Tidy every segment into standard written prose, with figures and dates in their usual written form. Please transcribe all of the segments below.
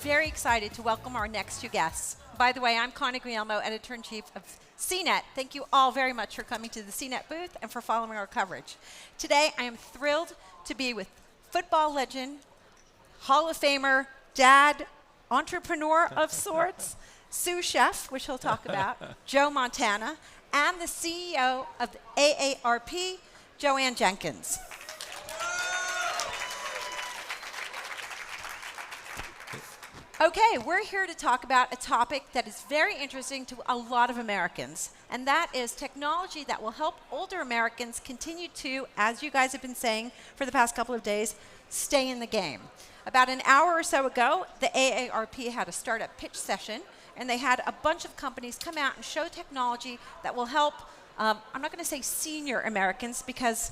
very excited to welcome our next two guests. By the way, I'm Connie Guglielmo, Editor-in-Chief of CNET. Thank you all very much for coming to the CNET booth and for following our coverage. Today, I am thrilled to be with football legend, Hall of Famer, dad, entrepreneur of sorts, sous chef, which he'll talk about, Joe Montana, and the CEO of the AARP, Joanne Jenkins. Okay, we're here to talk about a topic that is very interesting to a lot of Americans, and that is technology that will help older Americans continue to, as you guys have been saying for the past couple of days, stay in the game. About an hour or so ago, the AARP had a startup pitch session, and they had a bunch of companies come out and show technology that will help, I'm not going to say senior Americans because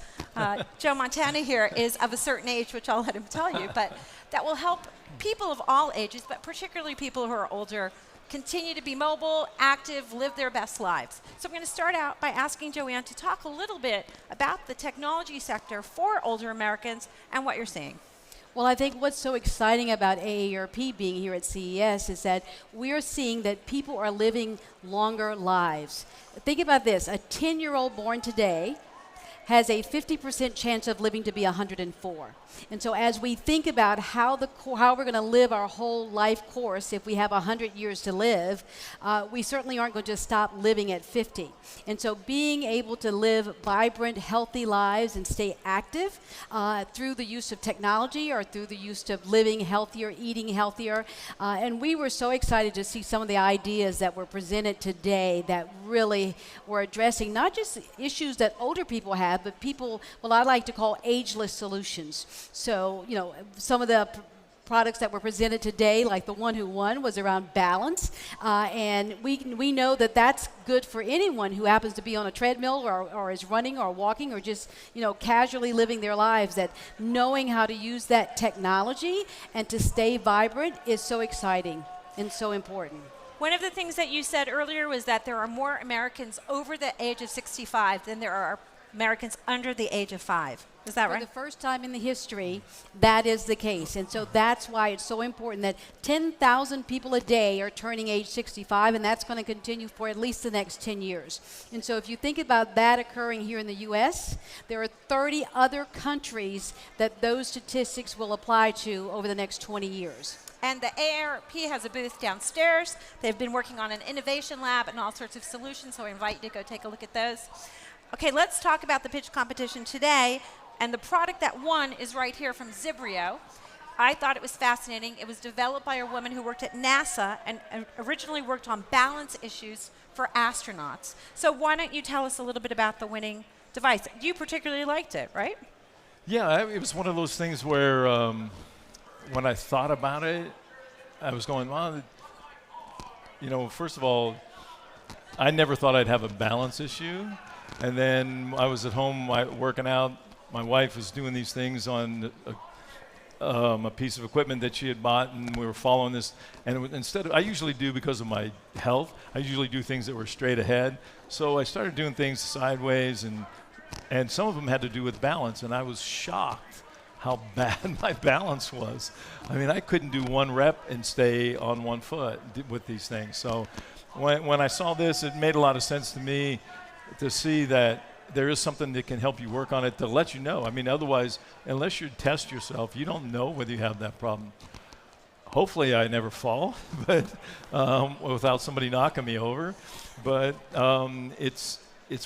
Joe Montana here is of a certain age, which I'll let him tell you, but that will help people of all ages, but particularly people who are older, continue to be mobile, active, live their best lives. So I'm going to start out by asking Joanne to talk a little bit about the technology sector for older Americans and what you're seeing. Well, I think what's so exciting about AARP being here at CES is that we're seeing that people are living longer lives. Think about this, a 10-year-old born today has a 50% chance of living to be 104. And so as we think about how we're going to live our whole life course if we have 100 years to live, we certainly aren't going to just stop living at 50. And so being able to live vibrant, healthy lives and stay active through the use of technology or through the use of living healthier, eating healthier. And we were so excited to see some of the ideas that were presented today that really were addressing not just issues that older people have, but people, what I like to call ageless solutions. So, you know, some of the products that were presented today, like the one who won, was around balance. And we know that that's good for anyone who happens to be on a treadmill or is running or walking or just, you know, casually living their lives, that knowing how to use that technology and to stay vibrant is so exciting and so important. One of the things that you said earlier was that there are more Americans over the age of 65 than there are Americans under the age of 5. Is that right? For the first time in the history, that is the case. And so that's why it's so important that 10,000 people a day are turning age 65, and that's going to continue for at least the next 10 years. And so if you think about that occurring here in the U.S., there are 30 other countries that those statistics will apply to over the next 20 years. And the AARP has a booth downstairs. They've been working on an innovation lab and all sorts of solutions, so I invite you to go take a look at those. Okay, let's talk about the pitch competition today. And the product that won is right here from Zib Rio. I thought it was fascinating. It was developed by a woman who worked at NASA and originally worked on balance issues for astronauts. So why don't you tell us a little bit about the winning device? You particularly liked it, right? Yeah, it was one of those things where when I thought about it, I was going, well, you know, first of all, I never thought I'd have a balance issue. And then I was at home working out. My wife was doing these things on a piece of equipment that she had bought, and we were following this. And I usually do, because of my health, I usually do things that were straight ahead. So I started doing things sideways, and some of them had to do with balance, and I was shocked how bad my balance was. I mean, I couldn't do one rep and stay on one foot with these things. So when I saw this, it made a lot of sense to me to see that there is something that can help you work on it to let you know. I mean, otherwise, unless you test yourself, you don't know whether you have that problem. Hopefully I never fall, but without somebody knocking me over. But it's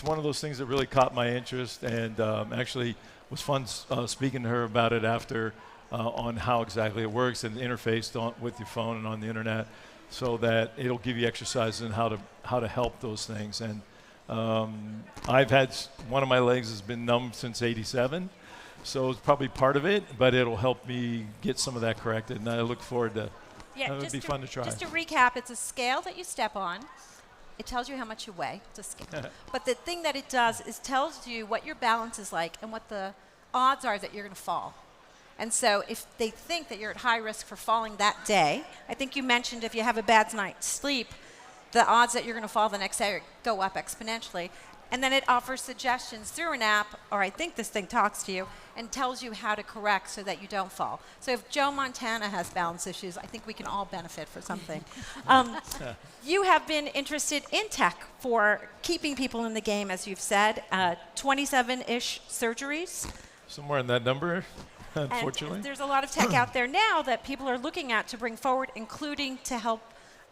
one of those things that really caught my interest, and actually was fun speaking to her about it after on how exactly it works and interfaced with your phone and on the internet, so that it'll give you exercises on how to help those things. And I've had one of my legs has been numb since '87, so it's probably part of it, but it'll help me get some of that corrected, and I look forward to. Yeah, it would be fun to try. Just to recap, it's a scale that you step on. It tells you how much you weigh. It's a scale. But the thing that it does is tells you what your balance is like and what the odds are that you're going to fall. And so if they think that you're at high risk for falling that day, I think you mentioned if you have a bad night's sleep, the odds that you're going to fall the next day go up exponentially. And then it offers suggestions through an app, or I think this thing talks to you and tells you how to correct so that you don't fall. So if Joe Montana has balance issues, I think we can all benefit for something. You have been interested in tech for keeping people in the game, as you've said, 27-ish surgeries. Somewhere in that number, unfortunately. And there's a lot of tech out there now that people are looking at to bring forward, including to help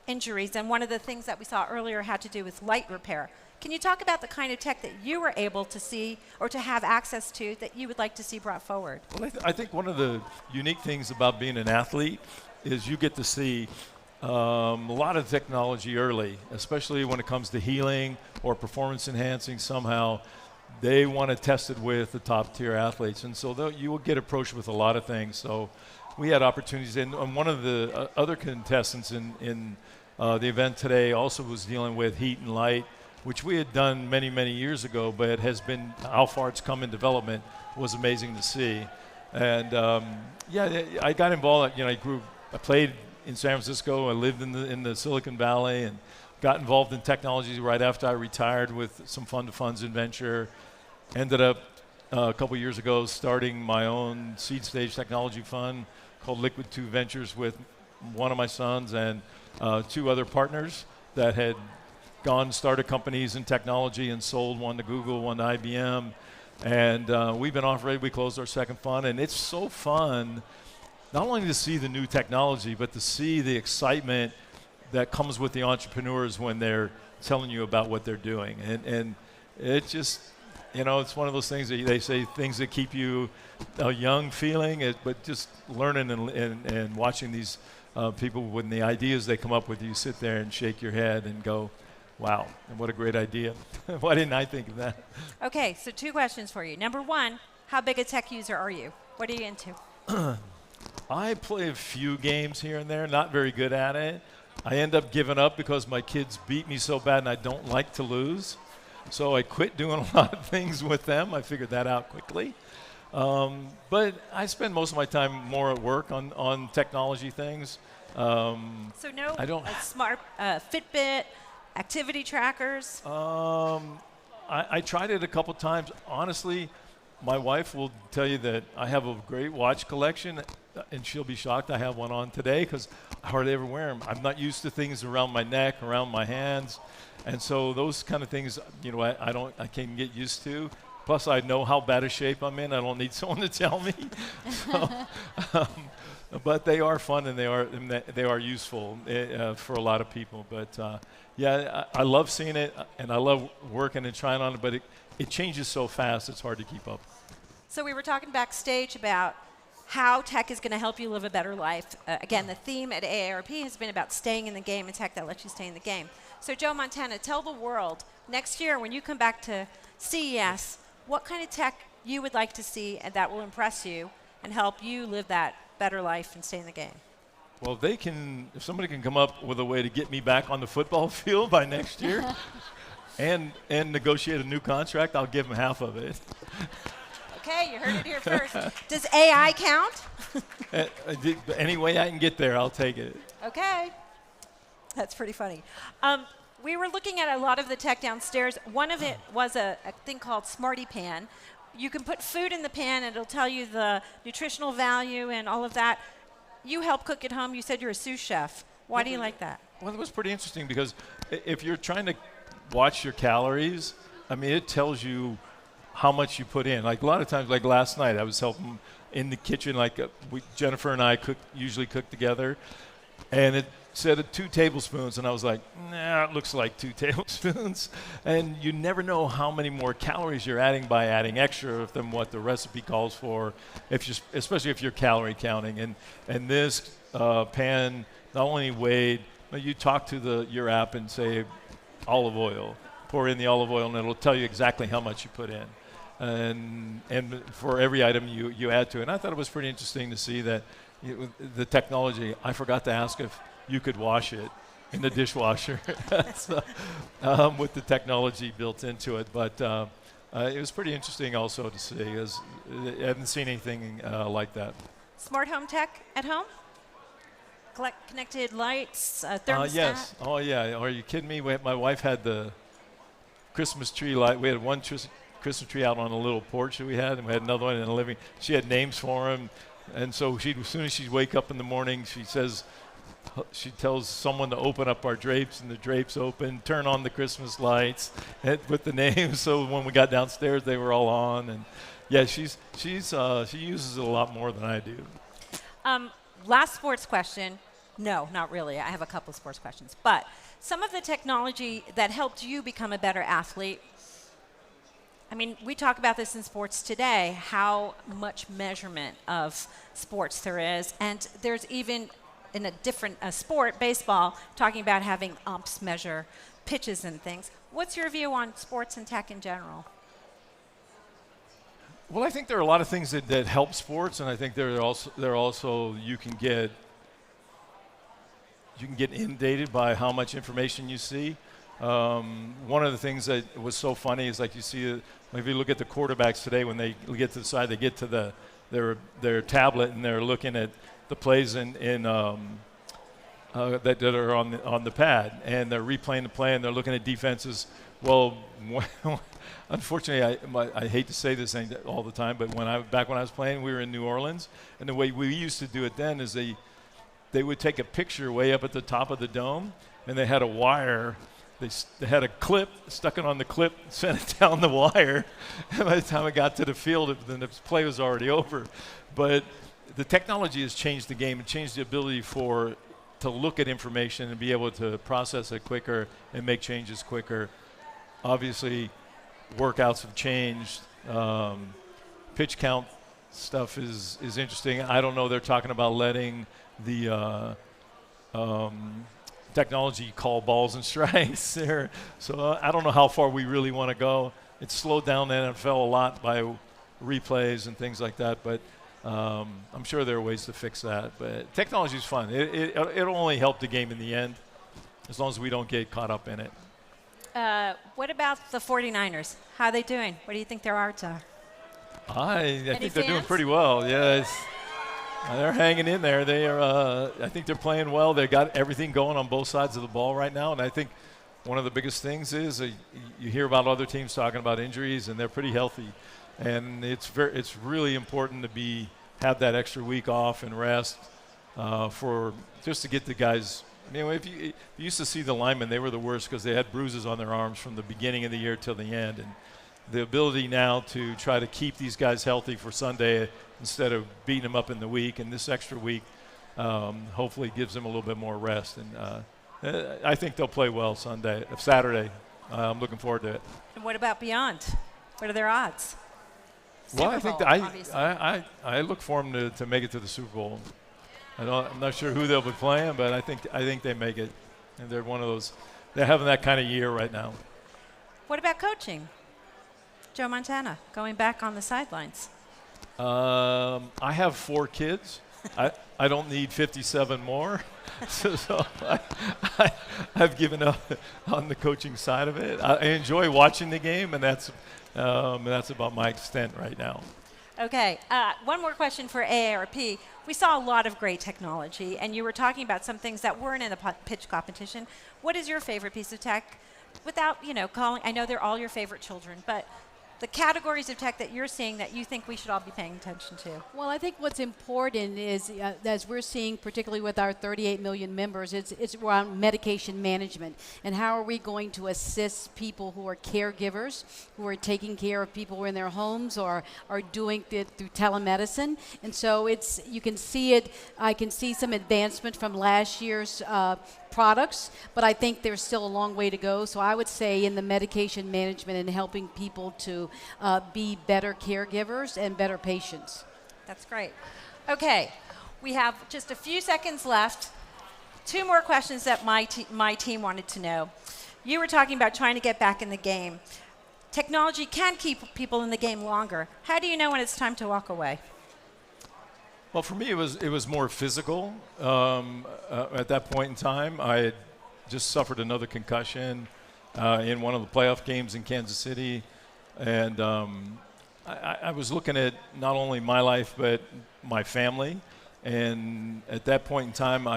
injuries. And one of the things that we saw earlier had to do with light repair. Can you talk about the kind of tech that you were able to see or to have access to that you would like to see brought forward? Well, I think one of the unique things about being an athlete is you get to see a lot of technology early, especially when it comes to healing or performance enhancing somehow. They want to test it with the top tier athletes. And so you will get approached with a lot of things. So we had opportunities. And one of the other contestants in the event today also was dealing with heat and light, which we had done many, many years ago, but it has been, how far it's come in development was amazing to see. And yeah, I got involved, I played in San Francisco, I lived in the Silicon Valley, and got involved in technology right after I retired with some fund-to-funds venture. Ended up a couple years ago starting my own seed stage technology fund called Liquid 2 Ventures with one of my sons and 2 other partners that had gone, started companies in technology and sold, one to Google, one to IBM. And we've been off already. We closed our second fund. And it's so fun, not only to see the new technology, but to see the excitement that comes with the entrepreneurs when they're telling you about what they're doing. And it just, it's one of those things that they say, things that keep you young feeling, but just learning and watching these people, when the ideas they come up with, you sit there and shake your head and go, wow, and what a great idea. Why didn't I think of that? Okay, so 2 questions for you. Number 1, how big a tech user are you? What are you into? I play a few games here and there, not very good at it. I end up giving up because my kids beat me so bad and I don't like to lose. So I quit doing a lot of things with them. I figured that out quickly. But I spend most of my time more at work on technology things. So no smart Fitbit, activity trackers? I tried it a couple times. Honestly, my wife will tell you that I have a great watch collection, and she'll be shocked I have one on today because I hardly ever wear them. I'm not used to things around my neck, around my hands, and so those kind of things, I can get used to. Plus, I know how bad a shape I'm in. I don't need someone to tell me. But they are fun and they are useful for a lot of people. But yeah, I love seeing it and I love working and trying on it. But it changes so fast; it's hard to keep up. So we were talking backstage about how tech is going to help you live a better life. Again, the theme at AARP has been about staying in the game and tech that lets you stay in the game. So Joe Montana, tell the world next year when you come back to CES, what kind of tech you would like to see and that will impress you and help you live that better life and stay in the game. Well, if somebody can come up with a way to get me back on the football field by next year and negotiate a new contract, I'll give them half of it. Okay, you heard it here first. Does AI count? Any way I can get there, I'll take it. Okay. That's pretty funny. We were looking at a lot of the tech downstairs. One of it was a thing called Smarty Pan. You can put food in the pan and it'll tell you the nutritional value and all of that. You help cook at home. You said you're a sous chef. Why do you like that? Well, it was pretty interesting because if you're trying to watch your calories, it tells you how much you put in. Like a lot of times, like last night, I was helping in the kitchen. Like Jennifer and I usually cook together, and it said 2 tablespoons, and I was like, nah, it looks like 2 tablespoons. And you never know how many more calories you're adding by adding extra than what the recipe calls for, especially if you're calorie counting. And this pan not only weighed, but you talk to your app and say olive oil, pour in the olive oil, and it'll tell you exactly how much you put in. And for every item you add to it. And I thought it was pretty interesting to see that the technology, I forgot to ask if you could wash it in the dishwasher with the technology built into it. But it was pretty interesting also to see, as I haven't seen anything like that. Smart home tech at home? Connected lights, thermostat? Yes. Oh, yeah. Are you kidding me? My wife had the Christmas tree light. We had one Christmas tree out on a little porch that we had, and we had another one in the living. She had names for them, and so as soon as she'd wake up in the morning, she tells someone to open up our drapes, and the drapes open, turn on the Christmas lights, and with the names. So when we got downstairs, they were all on, and yeah, she uses it a lot more than I do. Last sports question. No, not really. I have a couple of sports questions. But some of the technology that helped you become a better athlete, I mean, we talk about this in sports today, how much measurement of sports there is. And there's even in a different sport, baseball, talking about having umps measure pitches and things. What's your view on sports and tech in general? Well, I think there are a lot of things that help sports, and I think there are also you can get inundated by how much information you see. One of the things that was so funny is like you see, if you look at the quarterbacks today, when they get to the side, they get to their tablet and they're looking at the plays that are on the pad, and they're replaying the play and they're looking at defenses. Well, unfortunately, I hate to say this thing all the time, but back when I was playing, we were in New Orleans, and the way we used to do it then is they would take a picture way up at the top of the dome, and they had a wire. They had a clip, stuck it on the clip, sent it down the wire, and by the time it got to the field, then the play was already over. But the technology has changed the game and changed the ability to look at information and be able to process it quicker and make changes quicker. Obviously, workouts have changed. Pitch count stuff is interesting. I don't know. They're talking about letting the technology call balls and strikes there. So I don't know how far we really want to go. It's slowed down the NFL a lot by replays and things like that, but I'm sure there are ways to fix that. But technology is fun. It'll only help the game in the end, as long as we don't get caught up in it. What about the 49ers? How are they doing? What do you think their odds are? I think they're doing pretty well. Yes. They're hanging in there. They are. I think they're playing well. They got everything going on both sides of the ball right now, and I think one of the biggest things is you hear about other teams talking about injuries, and they're pretty healthy, and it's really important to have that extra week off and rest for just to get the guys. I mean, if you used to see the linemen, they were the worst because they had bruises on their arms from the beginning of the year till the end, and the ability now to try to keep these guys healthy for Sunday instead of beating them up in the week, and this extra week hopefully gives them a little bit more rest. And I think they'll play well Saturday. I'm looking forward to it. And what about beyond? What are their odds? Well, I think I look for them to make it to the Super Bowl. I'm not sure who they'll be playing, but I think they make it. And they're one of those. They're having that kind of year right now. What about coaching? Joe Montana, going back on the sidelines. I have 4 kids. I don't need 57 more. so I've given up on the coaching side of it. I enjoy watching the game, and that's about my extent right now. Okay, one more question for AARP. We saw a lot of great technology, and you were talking about some things that weren't in the pitch competition. What is your favorite piece of tech? Without, calling, I know they're all your favorite children, but the categories of tech that you're seeing that you think we should all be paying attention to? Well, I think what's important is, as we're seeing, particularly with our 38 million members, it's around medication management. And how are we going to assist people who are caregivers, who are taking care of people who are in their homes or are doing it through telemedicine? And so you can see it. I can see some advancement from last year's products, but I think there's still a long way to go. So I would say in the medication management and helping people to be better caregivers and better patients. That's great. Okay, we have just a few seconds left. 2 more questions that my team wanted to know. You were talking about trying to get back in the game. Technology can keep people in the game longer. How do you know when it's time to walk away? Well, for me, it was more physical. At that point in time, I had just suffered another concussion in one of the playoff games in Kansas City, and I was looking at not only my life but my family. And at that point in time,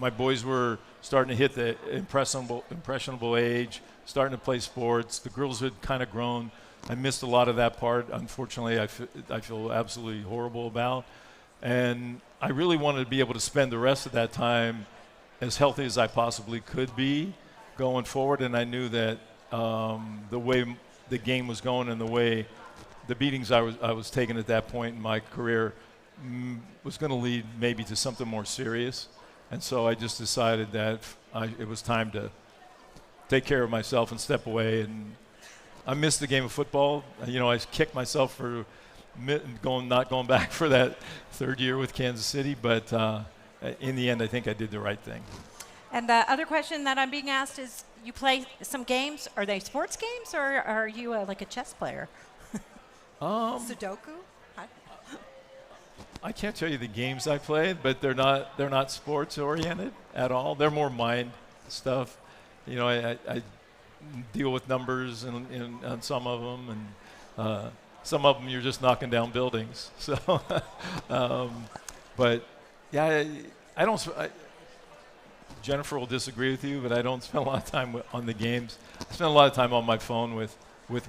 my boys were starting to hit the impressionable age, starting to play sports. The girls had kind of grown. I missed a lot of that part. Unfortunately, I feel absolutely horrible about. And I really wanted to be able to spend the rest of that time as healthy as I possibly could be going forward. And I knew that the way the game was going and the way the beatings I was taking at that point in my career was going to lead maybe to something more serious. And so I just decided that it was time to take care of myself and step away. And I missed the game of football. I kicked myself for not going back for that third year with Kansas City. But in the end, I think I did the right thing. And the other question that I'm being asked is, you play some games. Are they sports games, or are you like a chess player? Sudoku? I can't tell you the games I played, but they're not sports oriented at all. They're more mind stuff. I deal with numbers on some of them, and some of them you're just knocking down buildings. So, but yeah, I don't. Jennifer will disagree with you, but I don't spend a lot of time on the games. I spend a lot of time on my phone with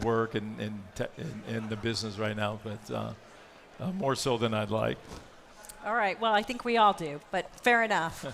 work and the business right now, but more so than I'd like. All right. Well, I think we all do, but fair enough.